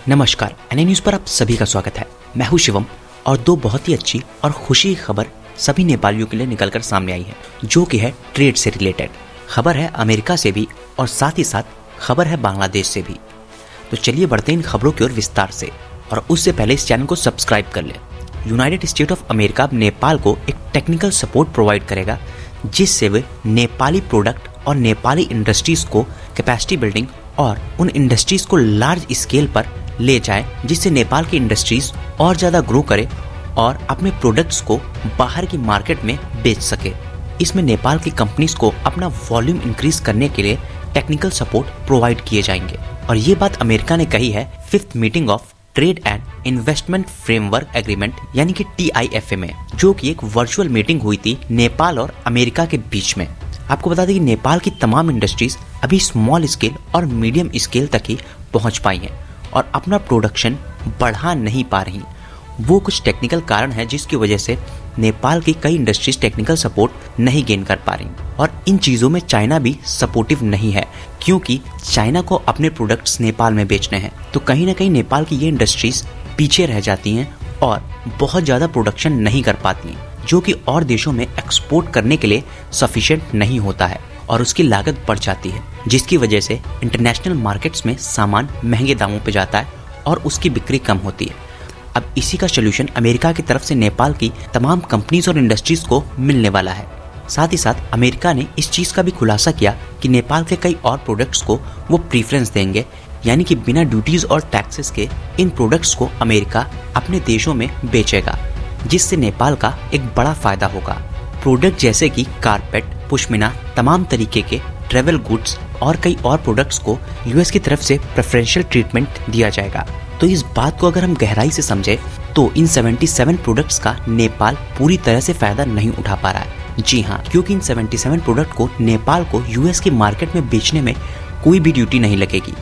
नमस्कार, NA news पर आप सभी का स्वागत है। मैं हूं शिवम और दो बहुत ही अच्छी और खुशी की खबर सभी नेपालियों के लिए निकलकर सामने आई है, जो कि है ट्रेड से रिलेटेड। खबर है अमेरिका से भी और साथ ही साथ खबर है बांग्लादेश से भी। तो चलिए बढ़ते हैं इन खबरों की ओर विस्तार से, और उससे पहले इस चैनल को सब्सक्राइब कर लें। यूनाइटेड स्टेट ऑफ अमेरिका अब नेपाल को एक टेक्निकल सपोर्ट प्रोवाइड करेगा, जिससे वे नेपाली प्रोडक्ट और नेपाली इंडस्ट्रीज को कैपेसिटी बिल्डिंग और उन इंडस्ट्रीज को लार्ज स्केल पर ले जाए, जिससे नेपाल की इंडस्ट्रीज और ज़्यादा ग्रो करे और अपने प्रोडक्ट्स को बाहर की मार्केट में बेच सके। इसमें नेपाल की कंपनीज को अपना वॉल्यूम इंक्रीज करने के लिए टेक्निकल सपोर्ट प्रोवाइड किए जाएंगे। और ये बात अमेरिका ने कही है 5th meeting of trade and investment framework agreement यानी कि TIFA में, जो कि एक वर्चुअल मीटिंग हुई थी नेपाल और अमेरिका के बीच में। आपको बता दें कि नेपाल की तमाम इंडस्ट्रीज अभी स्मॉल स्केल और मीडियम स्केल तक ही पहुंच पाई हैं और अपना प्रोडक्शन बढ़ा नहीं पा रही। वो कुछ टेक्निकल कारण है जिसकी वजह से नेपाल की कई इंडस्ट्रीज टेक्निकल सपोर्ट नहीं गेन कर पा रही, और इन चीज़ों में चाइना भी सपोर्टिव नहीं है, क्योंकि चाइना को अपने प्रोडक्ट्स नेपाल में बेचने हैं। तो कहीं ना कहीं नेपाल की ये इंडस्ट्रीज पीछे रह जाती हैं और बहुत ज़्यादा प्रोडक्शन नहीं कर पाती हैं, जो कि और देशों में एक्सपोर्ट करने के लिए सफिशिएंट नहीं होता है और उसकी लागत बढ़ जाती है, जिसकी वजह से इंटरनेशनल मार्केट्स में सामान महंगे दामों पे जाता है और उसकी बिक्री कम होती है। अब इसी का सोल्यूशन अमेरिका की तरफ से नेपाल की तमाम कंपनीज और इंडस्ट्रीज को मिलने वाला है। साथ ही साथ अमेरिका ने इस चीज़ का भी खुलासा किया कि नेपाल के कई और प्रोडक्ट्स को वो प्रीफरेंस देंगे, यानी कि बिना ड्यूटीज और टैक्सेस के इन प्रोडक्ट्स को अमेरिका अपने देशों में बेचेगा, जिससे नेपाल का एक बड़ा फायदा होगा। प्रोडक्ट जैसे कि कारपेट, पुश्मीना, तमाम तरीके के ट्रेवल गुड्स और कई और प्रोडक्ट्स को यूएस की तरफ से प्रेफरेंशियल ट्रीटमेंट दिया जाएगा। तो इस बात को अगर हम गहराई से समझे तो इन 77 प्रोडक्ट्स का नेपाल पूरी तरह से फायदा नहीं उठा पा रहा है। जी हाँ, क्योंकि इन 77 प्रोडक्ट को नेपाल को यूएस की मार्केट में बेचने में कोई भी ड्यूटी नहीं लगेगी।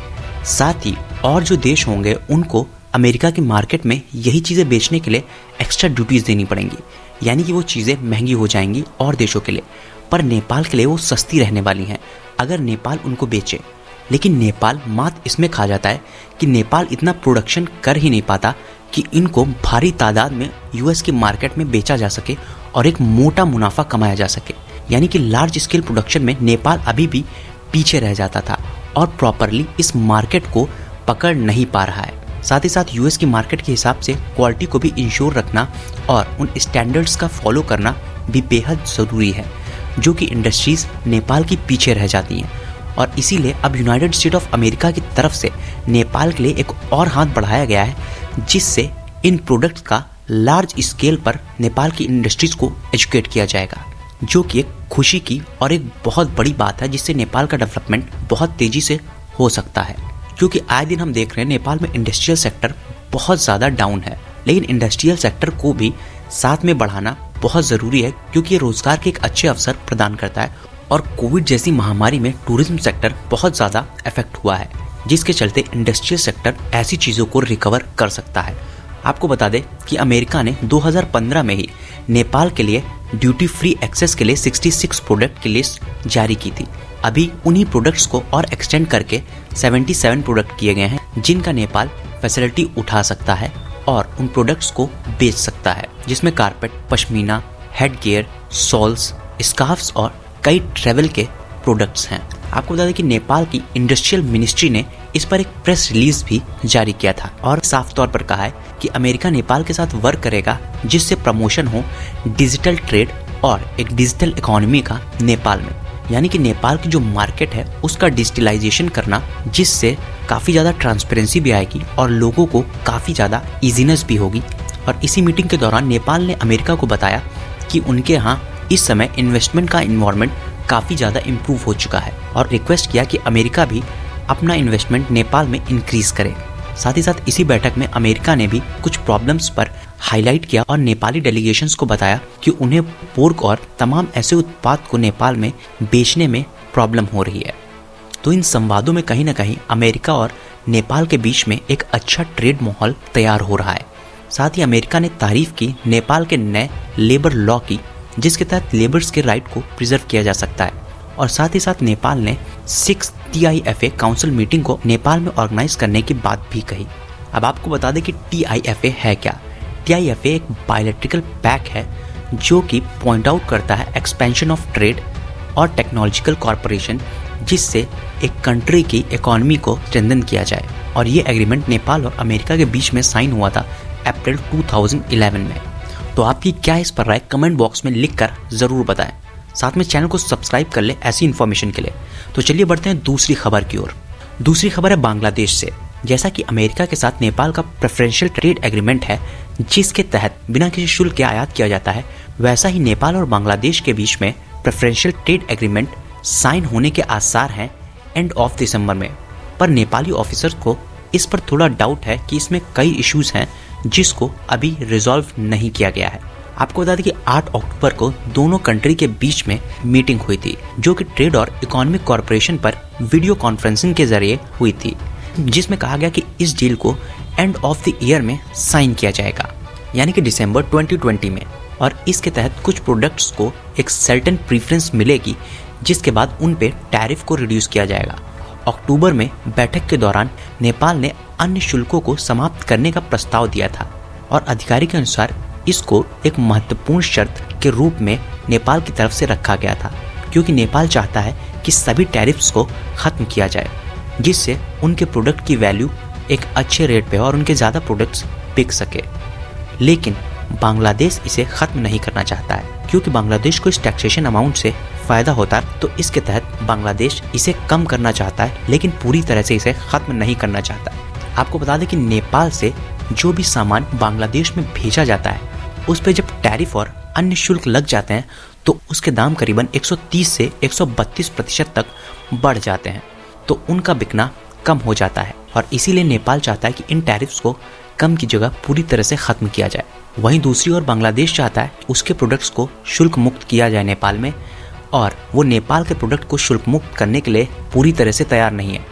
साथ ही और जो देश होंगे उनको अमेरिका की मार्केट में यही चीज़ें बेचने के लिए एक्स्ट्रा ड्यूटीज देनी पड़ेंगी, यानी कि वो चीज़ें महंगी हो जाएंगी और देशों के लिए, पर नेपाल के लिए वो सस्ती रहने वाली हैं अगर नेपाल उनको बेचे। लेकिन नेपाल मात इसमें खा जाता है कि नेपाल इतना प्रोडक्शन कर ही नहीं पाता कि इनको भारी तादाद में यूएस की मार्केट में बेचा जा सके और एक मोटा मुनाफा कमाया जा सके। यानी कि लार्ज स्केल प्रोडक्शन में नेपाल अभी भी पीछे रह जाता था और प्रॉपरली इस मार्केट को पकड़ नहीं पा रहा है। साथ ही साथ यूएस की मार्केट के हिसाब से क्वालिटी को भी इंश्योर रखना और उन स्टैंडर्ड्स का फॉलो करना भी बेहद ज़रूरी है, जो कि इंडस्ट्रीज़ नेपाल की पीछे रह जाती हैं। और इसीलिए अब यूनाइटेड स्टेट ऑफ अमेरिका की तरफ से नेपाल के लिए एक और हाथ बढ़ाया गया है, जिससे इन प्रोडक्ट्स का लार्ज स्केल पर नेपाल की इंडस्ट्रीज़ को एजुकेट किया जाएगा, जो कि एक खुशी की और एक बहुत बड़ी बात है, जिससे नेपाल का डेवलपमेंट बहुत तेज़ी से हो सकता है। क्योंकि आए दिन हम देख रहे हैं नेपाल में इंडस्ट्रियल सेक्टर बहुत ज़्यादा डाउन है, लेकिन इंडस्ट्रियल सेक्टर को भी साथ में बढ़ाना बहुत ज़रूरी है, क्योंकि ये रोज़गार के एक अच्छे अवसर प्रदान करता है। और कोविड जैसी महामारी में टूरिज्म सेक्टर बहुत ज़्यादा इफेक्ट हुआ है, जिसके चलते इंडस्ट्रियल सेक्टर ऐसी चीज़ों को रिकवर कर सकता है। आपको बता दें कि अमेरिका ने 2015 में ही नेपाल के लिए ड्यूटी फ्री एक्सेस के लिए 66 प्रोडक्ट की लिस्ट जारी की थी। अभी उन्हीं प्रोडक्ट्स को और एक्सटेंड करके 77 प्रोडक्ट किए गए हैं, जिनका नेपाल फैसिलिटी उठा सकता है और उन प्रोडक्ट्स को बेच सकता है, जिसमें carpet, pashmina, head gear, souls, scarfs और कई ट्रेवल के प्रोडक्ट्स हैं। आपको बता दें कि नेपाल की इंडस्ट्रियल मिनिस्ट्री ने इस पर एक प्रेस रिलीज भी जारी किया था और साफ तौर पर कहा है कि अमेरिका नेपाल के साथ वर्क करेगा, जिससे प्रमोशन हो डिजिटल ट्रेड और एक डिजिटल इकोनॉमी का नेपाल में। यानी कि नेपाल की जो मार्केट है उसका डिजिटलाइजेशन करना, जिससे काफ़ी ज़्यादा ट्रांसपेरेंसी भी आएगी और लोगों को काफ़ी ज़्यादा ईजीनेस भी होगी। और इसी मीटिंग के दौरान नेपाल ने अमेरिका को बताया कि उनके यहाँ इस समय इन्वेस्टमेंट का इन्वायरमेंट काफ़ी ज़्यादा इम्प्रूव हो चुका है, और रिक्वेस्ट किया कि अमेरिका भी अपना इन्वेस्टमेंट नेपाल में इंक्रीज़ करे। साथ ही साथ इसी बैठक में अमेरिका ने भी कुछ प्रॉब्लम्स पर हाईलाइट किया और नेपाली डेलीगेशंस को बताया कि उन्हें पोर्क और तमाम ऐसे उत्पाद को नेपाल में बेचने में प्रॉब्लम हो रही है। तो इन संवादों में कहीं ना कहीं अमेरिका और नेपाल के बीच में एक अच्छा ट्रेड माहौल तैयार हो रहा है। साथ ही अमेरिका ने तारीफ की नेपाल के नए लेबर लॉ की, जिसके तहत लेबर्स के राइट को प्रिजर्व किया जा सकता है। और साथ ही साथ नेपाल ने 6th TIFA काउंसिल मीटिंग को नेपाल में ऑर्गेनाइज करने की बात भी कही। अब आपको बता दें कि TIFA है क्या। TIFA एक बायलैटरल पैक्ट है जो कि पॉइंट आउट करता है एक्सपेंशन ऑफ ट्रेड और टेक्नोलॉजिकल कॉर्पोरेशन, जिससे एक कंट्री की इकोनॉमी को स्ट्रेंथन किया जाए। और ये एग्रीमेंट नेपाल और अमेरिका के बीच में साइन हुआ था अप्रैल 2011 में। तो आपकी क्या इस पर राय कमेंट बॉक्स में लिखकर ज़रूर बताएं। साथ में चैनल को सब्सक्राइब कर ले ऐसी इन्फॉर्मेशन के लिए। तो चलिए बढ़ते हैं दूसरी खबर की ओर। दूसरी खबर है बांग्लादेश से। जैसा कि अमेरिका के साथ नेपाल का प्रेफरेंशियल ट्रेड एग्रीमेंट है, जिसके तहत बिना किसी शुल्क के आयात किया जाता है, वैसा ही नेपाल और बांग्लादेश के बीच में प्रेफरेंशियल ट्रेड एग्रीमेंट साइन होने के आसार हैं एंड ऑफ दिसंबर में। पर नेपाली ऑफिसर्स को इस पर थोड़ा डाउट है कि इसमें कई इश्यूज हैं जिसको अभी रिजॉल्व नहीं किया गया है। आपको बता दें कि 8 अक्टूबर को दोनों कंट्री के बीच में मीटिंग हुई थी, जो कि ट्रेड और इकोनॉमिक कॉर्पोरेशन पर वीडियो कॉन्फ्रेंसिंग के जरिए हुई थी, जिसमें कहा गया कि इस डील को एंड ऑफ द ईयर में साइन किया जाएगा, यानी कि दिसंबर 2020 में। और इसके तहत कुछ प्रोडक्ट्स को एक सर्टेन प्रीफरेंस मिलेगी, जिसके बाद उन पे टैरिफ को रिड्यूस किया जाएगा। अक्टूबर में बैठक के दौरान नेपाल ने अन्य शुल्कों को समाप्त करने का प्रस्ताव दिया था और अधिकारी के अनुसार इसको एक महत्वपूर्ण शर्त के रूप में नेपाल की तरफ से रखा गया था, क्योंकि नेपाल चाहता है कि सभी टैरिफ्स को खत्म किया जाए, जिससे उनके प्रोडक्ट की वैल्यू एक अच्छे रेट पे और उनके ज़्यादा प्रोडक्ट्स बिक सके। लेकिन बांग्लादेश इसे खत्म नहीं करना चाहता है, क्योंकि बांग्लादेश को इस टैक्सेशन अमाउंट से फ़ायदा होता है। तो इसके तहत बांग्लादेश इसे कम करना चाहता है, लेकिन पूरी तरह से इसे ख़त्म नहीं करना चाहता। आपको बता दें कि नेपाल से जो भी सामान बांग्लादेश में भेजा जाता है, उस पर जब टैरिफ और अन्य शुल्क लग जाते हैं तो उसके दाम करीबन 130 से 132% तक बढ़ जाते हैं। तो उनका बिकना कम हो जाता है और इसीलिए नेपाल चाहता है कि इन टैरिफ्स को कम की जगह पूरी तरह से ख़त्म किया जाए। वहीं दूसरी ओर बांग्लादेश चाहता है उसके प्रोडक्ट्स को शुल्क मुक्त किया जाए नेपाल में, और वो नेपाल के प्रोडक्ट को शुल्क मुक्त करने के लिए पूरी तरह से तैयार नहीं है।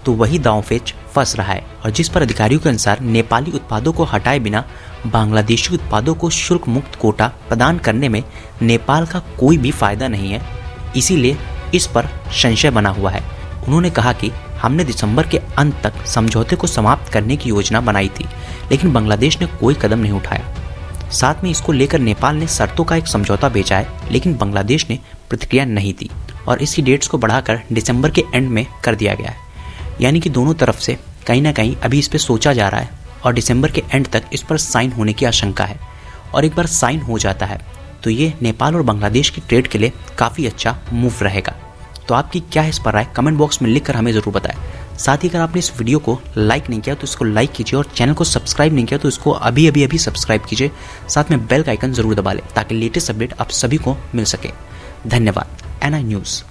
तो वही दांवपेच फंस रहा है, और जिस पर अधिकारियों के अनुसार नेपाली उत्पादों को हटाए बिना बांग्लादेशी उत्पादों को शुल्क मुक्त कोटा प्रदान करने में नेपाल का कोई भी फायदा नहीं है। इसीलिए इस पर संशय बना हुआ है। उन्होंने कहा कि हमने दिसंबर के अंत तक समझौते को समाप्त करने की योजना बनाई थी, लेकिन बांग्लादेश ने कोई कदम नहीं उठाया। साथ में इसको लेकर नेपाल ने शर्तों का एक समझौता भेजा है, लेकिन बांग्लादेश ने प्रतिक्रिया नहीं दी और इसकी डेट्स को बढ़ाकर दिसंबर के एंड में कर दिया गया है। यानी कि दोनों तरफ से कहीं ना कहीं अभी इस पर सोचा जा रहा है और दिसंबर के एंड तक इस पर साइन होने की आशंका है। और एक बार साइन हो जाता है तो ये नेपाल और बांग्लादेश की ट्रेड के लिए काफ़ी अच्छा मूव रहेगा। तो आपकी क्या इस पर राय कमेंट बॉक्स में लिखकर हमें ज़रूर बताएं। साथ ही अगर आपने इस वीडियो को लाइक नहीं किया तो इसको लाइक कीजिए, और चैनल को सब्सक्राइब नहीं किया तो इसको अभी सब्सक्राइब कीजिए। साथ में बेल का आइकन ज़रूर दबा लें ताकि लेटेस्ट अपडेट आप सभी को मिल सके। धन्यवाद। NI news.